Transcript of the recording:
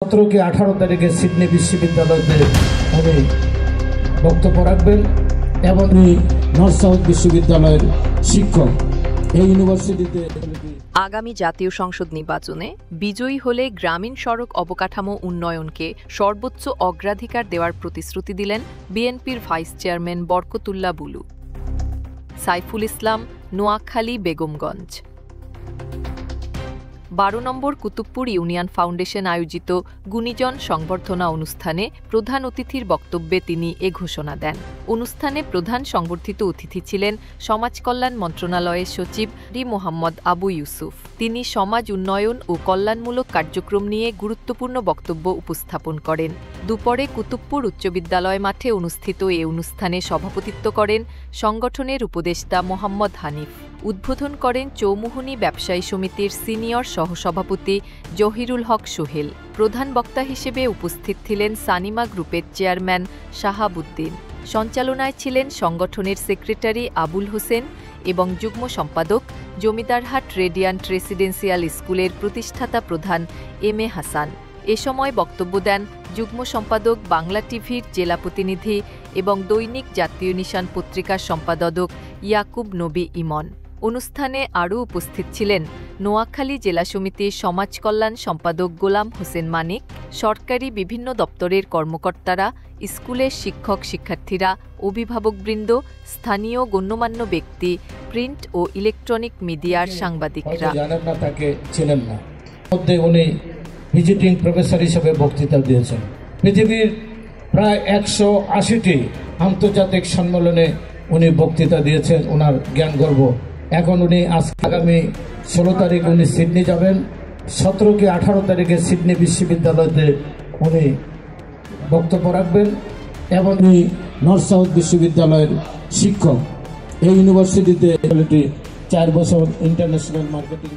17 কি 18 তারিখে সিডনি বিশ্ববিদ্যালয়তে উনি বক্তব্য রাখবেন এবং নর্থ সাউথ বিশ্ববিদ্যালয়ের শিক্ষক। এই ইউনিভার্সিটিতে আগামী জাতীয় সংসদ নির্বাচনে বিজয়ী হলে গ্রামীণ সড়ক অবকাঠামো উন্নয়নকে সর্বোচ্চ অগ্রাধিকার দেওয়ার প্রতিশ্রুতি দিলেন বিএনপির vice chairman Barkatullah Bulu. Saiful Islam, Noakhali, Begumganj. 12 number Kutubpur union foundation আয়োজিত গুণীজন সংবর্ধনা অনুষ্ঠানে প্রধান অতিথির বক্তব্যে তিনি এ ঘোষণা দেন। অনুষ্ঠানে প্রধান সংবর্ধিত অতিথি ছিলেন সমাজ কল্যাণ মন্ত্রণালয়ের সচিব মোহাম্মদ আবু ইউসুফ। তিনি সমাজ উন্নয়ন ও কল্যাণমূলক কার্যক্রম নিয়ে গুরুত্বপূর্ণ বক্তব্য উপস্থাপন করেন। দুপুরে কুতুবপুর উচ্চ বিদ্যালয় মাঠে অনুষ্ঠিত এ অনুষ্ঠানে সভাপতিত্ব করেন সংগঠনের উপদেষ্টা মোহাম্মদ হানিফ। উদ্বোধন করেন চৌমুহনী ব্যবসায়ী সমিতির সিনিয়র সহসভাপতি জহিরুল হক সোহেল। প্রধান বক্তা হিসেবে উপস্থিত ছিলেন সানিমা গ্রুপের চেয়ারম্যান শাহাবুদ্দিন। সঞ্চালনায় ছিলেন সংগঠনের সেক্রেটারি আবুল হোসেন এবং যুগ্ম সম্পাদক জমিদারহাট রেডিয়ান্ট রেসিডেন্সিয়াল স্কুলের প্রতিষ্ঠাতা প্রধান এম এ হাসান। এ সময় বক্তব্য দেন যুগ্ম সম্পাদক বাংলা টিভির জেলা প্রতিনিধি এবং দৈনিক জাতীয় নিশান পত্রিকার সম্পাদক ইয়াকুব নবী ইমন। অনুষ্ঠানে আরও উপস্থিত ছিলেন নোয়াখালী জেলা সমিতির সমাজ কল্যাণ সম্পাদক গোলাম হোসেন মানিক, সরকারি বিভিন্ন দপ্তরের কর্মকর্তারা, স্কুলের শিক্ষক শিক্ষার্থীরা, অভিভাবকবৃন্দ, স্থানীয় গণ্যমান্য ব্যক্তি, প্রিন্ট ও ইলেকট্রনিক মিডিয়ার সাংবাদিকরা। উনি ভিজিটিং প্রফেসর হিসেবে বক্তৃতা দিয়েছেন। পৃথিবীর প্রায় 180টি আন্তর্জাতিক সম্মেলনে উনি বক্তৃতা দিয়েছেন। ওনার জ্ঞান গর্ব। এখন উনি আগামী 16 তারিখ উনি সিডনি যাবেন। 17 কি 18 তারিখে সিডনি বিশ্ববিদ্যালয়তে উনি বক্তব্য রাখবেন এবং উনি নর্থ সাউথ বিশ্ববিদ্যালয়ের শিক্ষক। এই ইউনিভার্সিটিতে 4 বছর ইন্টারন্যাশনাল মার্কেটিং